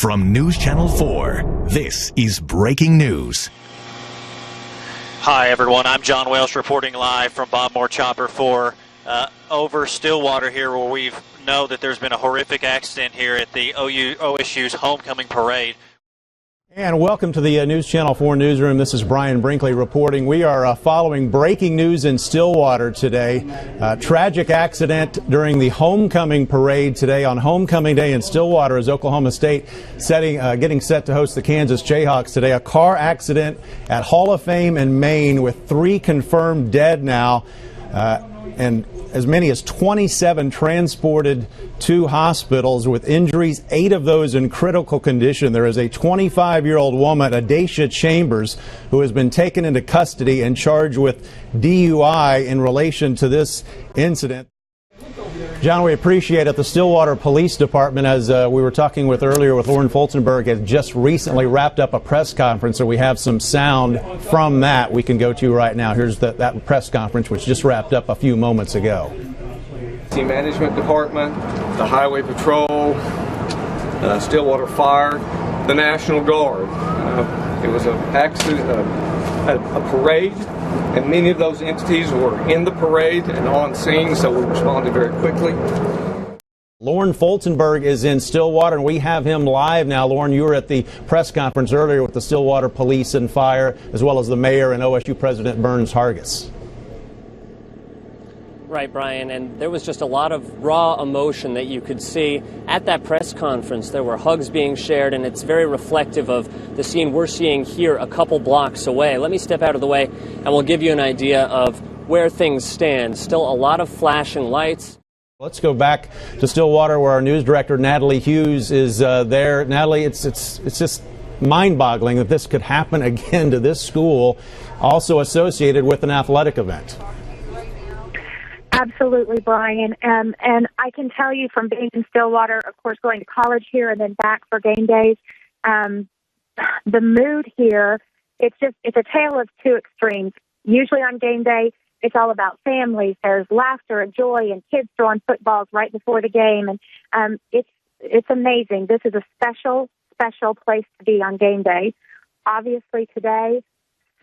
From News Channel 4, this is Breaking News. Hi, everyone. I'm John Welsh reporting live from Bob Moore Chopper 4 over Stillwater here, where we know that there's been a horrific accident here at the OSU's homecoming parade. And welcome to the News Channel 4 newsroom. This is Brian Brinkley reporting. We are following breaking news in Stillwater today. Tragic accident during the homecoming parade today on homecoming day in Stillwater as Oklahoma State getting set to host the Kansas Jayhawks today. A car accident at Hall of Fame in Maine with 3 confirmed dead now. And as many as 27 transported to hospitals with injuries, 8 of those in critical condition. There is a 25-year-old woman, Adacia Chambers, who has been taken into custody and charged with DUI in relation to this incident. John, we appreciate it. The Stillwater Police Department, as we were talking with earlier with Lauren Fultonberg, has just recently wrapped up a press conference, so we have some sound from that we can go to right now. Here's that press conference, which just wrapped up a few moments ago. The Management Department, the Highway Patrol, Stillwater Fire, the National Guard. It was an accident, a parade, and many of those entities were in the parade and on scene, so we responded very quickly. Lauren Fultonberg is in Stillwater, and we have him live now. Lauren, you were at the press conference earlier with the Stillwater Police and Fire, as well as the mayor and OSU President Burns Hargis. Right, Brian, and there was just a lot of raw emotion that you could see at that press conference. There were hugs being shared, and it's very reflective of the scene we're seeing here a couple blocks away. Let me step out of the way, and we'll give you an idea of where things stand. Still a lot of flashing lights. Let's go back to Stillwater, where our news director, Natalie Hughes, is there. Natalie, it's just mind-boggling that this could happen again to this school, also associated with an athletic event. Absolutely, Brian. And I can tell you from being in Stillwater, of course, going to college here and then back for game days, the mood here, it's a tale of 2 extremes. Usually on game day, it's all about families. There's laughter and joy and kids throwing footballs right before the game. And it's amazing. This is a special, special place to be on game day. Obviously today,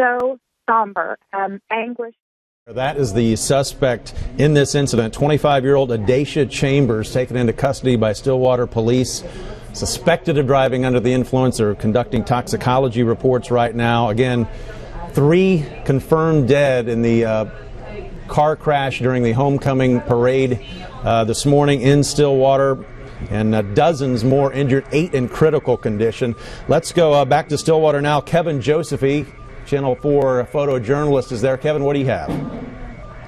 so somber, anguish. That is the suspect in this incident, 25-year-old Adacia Chambers, taken into custody by Stillwater police, suspected of driving under the influence. They're conducting toxicology reports right now. Again, 3 confirmed dead in the car crash during the homecoming parade this morning in Stillwater, and dozens more injured, 8 in critical condition. Let's go back to Stillwater now. Kevin Josephy, Channel 4 photojournalist, is there. Kevin, what do you have?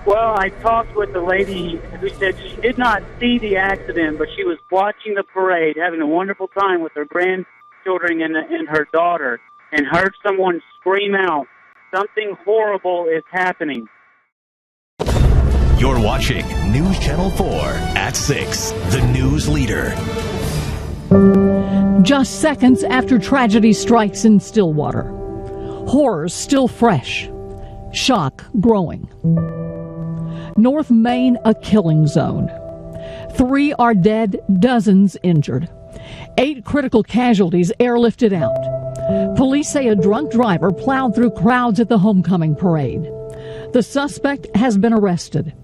Well, I talked with the lady who said she did not see the accident, but she was watching the parade, having a wonderful time with her grandchildren and her daughter, and heard someone scream out, "Something horrible is happening." You're watching News Channel 4 at 6, the news leader. Just seconds after tragedy strikes in Stillwater. Horrors still fresh. Shock growing. North Maine, a killing zone. 3 are dead, dozens injured. 8 critical casualties airlifted out. Police say a drunk driver plowed through crowds at the homecoming parade. The suspect has been arrested.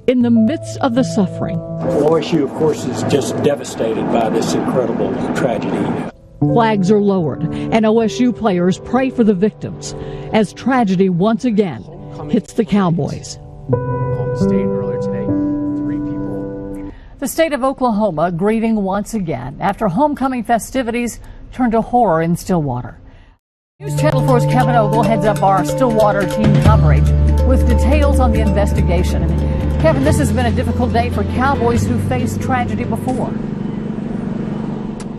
In the midst of the suffering, OSU, of course, is just devastated by this incredible tragedy. Flags are lowered, and OSU players pray for the victims as tragedy once again hits the Cowboys. The state of Oklahoma grieving once again after homecoming festivities turned to horror in Stillwater. News Channel 4's Kevin Ogle heads up our Stillwater team coverage with details on the investigation. And Kevin, this has been a difficult day for Cowboys who faced tragedy before.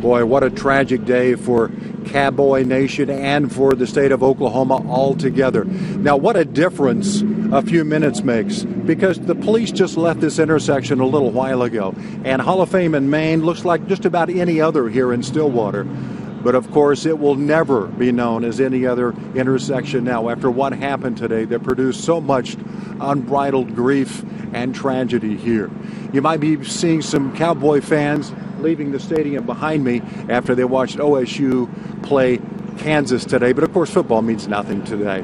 Boy, what a tragic day for Cowboy Nation and for the state of Oklahoma altogether. Now, what a difference a few minutes makes, because the police just left this intersection a little while ago, and Hall of Fame in Maine looks like just about any other here in Stillwater. But of course, it will never be known as any other intersection now after what happened today that produced so much unbridled grief and tragedy here. You might be seeing some Cowboy fans leaving the stadium behind me after they watched OSU play Kansas today. But of course, football means nothing today.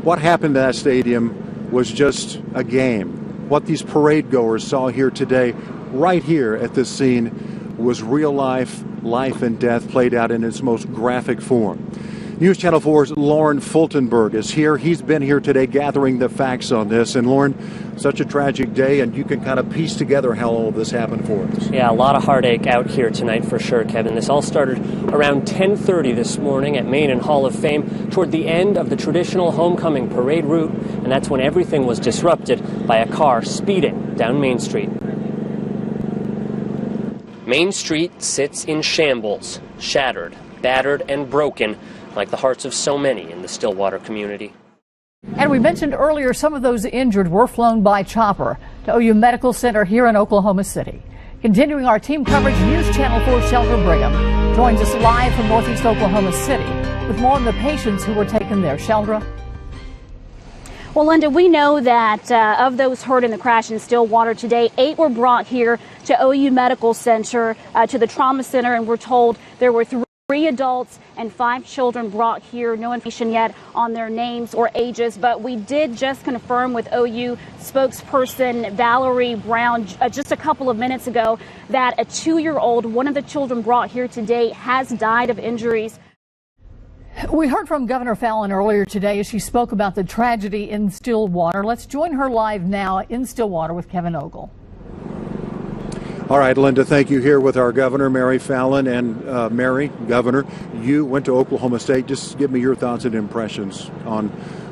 What happened to that stadium was just a game. What these parade goers saw here today, right here at this scene, was real life and death played out in its most graphic form. News Channel 4's Lauren Fultonberg is here. He's been here today gathering the facts on this. And Lauren, such a tragic day, and you can kind of piece together how all of this happened for us. Yeah, a lot of heartache out here tonight for sure, Kevin. This all started around 10:30 this morning at Main and Hall of Fame toward the end of the traditional homecoming parade route, and that's when everything was disrupted by a car speeding down Main Street. Main Street sits in shambles, shattered, battered, and broken, like the hearts of so many in the Stillwater community. And we mentioned earlier some of those injured were flown by chopper to OU Medical Center here in Oklahoma City. Continuing our team coverage, News Channel 4 Sheldra Brigham joins us live from Northeast Oklahoma City with more on the patients who were taken there. Sheldra? Well, Linda, we know that of those hurt in the crash in Stillwater today, 8 were brought here to OU Medical Center, to the trauma center, and we're told there were 3 adults and 5 children brought here. No information yet on their names or ages, but we did just confirm with OU spokesperson Valerie Brown just a couple of minutes ago that a 2-year-old, one of the children brought here today, has died of injuries. We heard from Governor Fallon earlier today as she spoke about the tragedy in Stillwater. Let's join her live now in Stillwater with Kevin Ogle. All right, Linda, thank you. Here with our governor, Mary Fallon. And Mary, Governor, you went to Oklahoma State. Just give me your thoughts and impressions on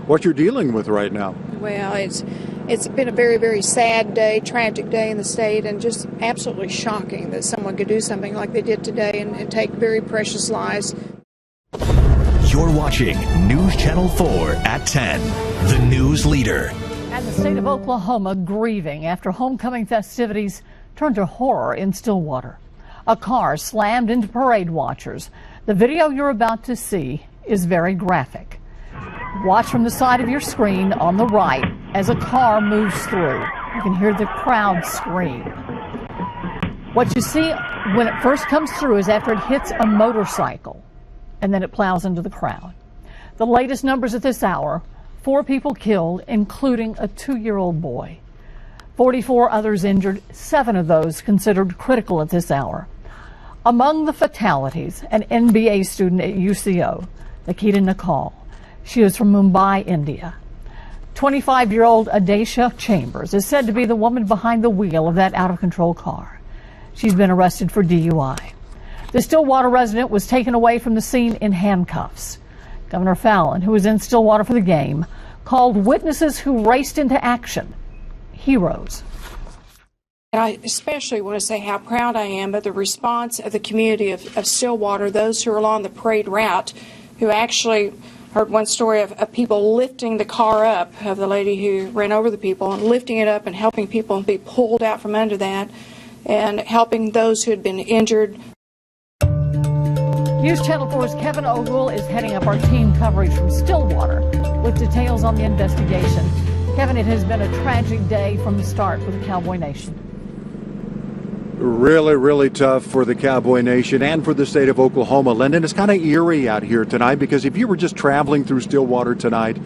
what you're dealing with right now. Well, it's been a very, very sad day, tragic day in the state, and just absolutely shocking that someone could do something like they did today and take very precious lives. You're watching News Channel 4 at 10, the news leader. And the state of Oklahoma grieving after homecoming festivities turned to horror in Stillwater. A car slammed into parade watchers. The video you're about to see is very graphic. Watch from the side of your screen on the right as a car moves through. You can hear the crowd scream. What you see when it first comes through is after it hits a motorcycle, and then it plows into the crowd. The latest numbers at this hour, 4 people killed, including a 2-year-old boy. 44 others injured, 7 of those considered critical at this hour. Among the fatalities, an NBA student at UCO, Nikita Nikal. She is from Mumbai, India. 25-year-old Adacia Chambers is said to be the woman behind the wheel of that out-of-control car. She's been arrested for DUI. The Stillwater resident was taken away from the scene in handcuffs. Governor Fallon, who was in Stillwater for the game, called witnesses who raced into action heroes. And I especially want to say how proud I am of the response of the community of Stillwater, those who are along the parade route, who actually heard one story of people lifting the car up, of the lady who ran over the people, and lifting it up and helping people be pulled out from under that, and helping those who had been injured. News Channel 4's Kevin Ogle is heading up our team coverage from Stillwater with details on the investigation. Kevin, it has been a tragic day from the start for the Cowboy Nation. Really, really tough for the Cowboy Nation and for the state of Oklahoma. Lyndon, it's kind of eerie out here tonight because if you were just traveling through Stillwater tonight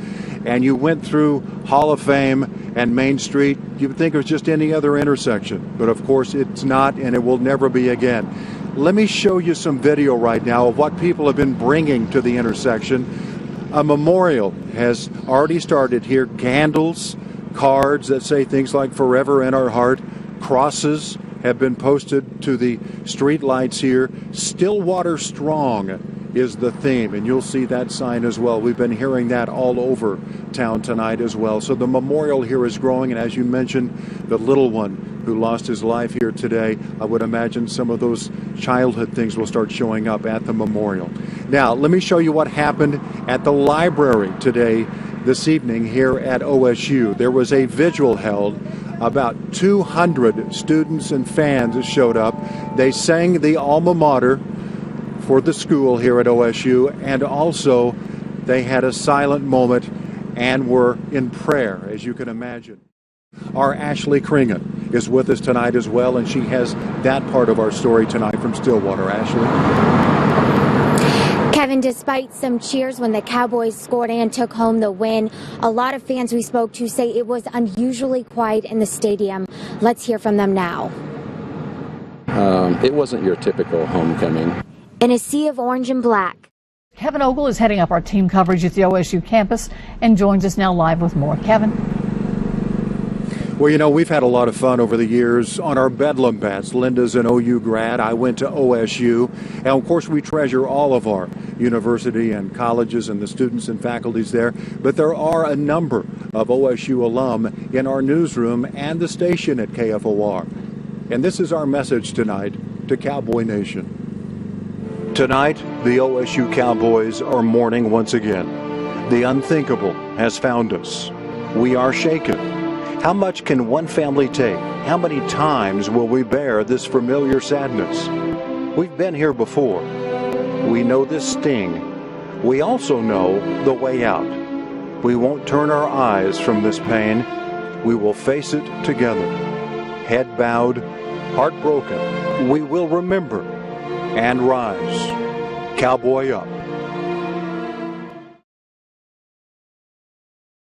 and you went through Hall of Fame and Main Street, you would think it was just any other intersection. But of course it's not, and it will never be again. Let me show you some video right now of what people have been bringing to the intersection. A memorial has already started here. Candles, cards that say things like "Forever in Our Heart," crosses have been posted to the street lights here. Stillwater Strong is the theme, and you'll see that sign as well. We've been hearing that all over town tonight as well. So the memorial here is growing, and as you mentioned, the little one who lost his life here today, I would imagine some of those childhood things will start showing up at the memorial. Now, let me show you what happened at the library today, this evening here at OSU. There was a vigil held. About 200 students and fans showed up. They sang the alma mater for the school here at OSU, and also they had a silent moment and were in prayer, as you can imagine. Our Ashley Kringen is with us tonight as well, and she has that part of our story tonight from Stillwater. Ashley? Kevin, despite some cheers when the Cowboys scored and took home the win, a lot of fans we spoke to say it was unusually quiet in the stadium. Let's hear from them now. It wasn't your typical homecoming. In a sea of orange and black. Kevin Ogle is heading up our team coverage at the OSU campus and joins us now live with more. Kevin. Well, you know, we've had a lot of fun over the years on our Bedlam bets. Linda's an OU grad. I went to OSU. And, of course, we treasure all of our university and colleges and the students and faculties there. But there are a number of OSU alum in our newsroom and the station at KFOR. And this is our message tonight to Cowboy Nation. Tonight, the OSU Cowboys are mourning once again. The unthinkable has found us. We are shaken. How much can one family take? How many times will we bear this familiar sadness? We've been here before. We know this sting. We also know the way out. We won't turn our eyes from this pain. We will face it together. Head bowed, heart broken. We will remember and rise. Cowboy up.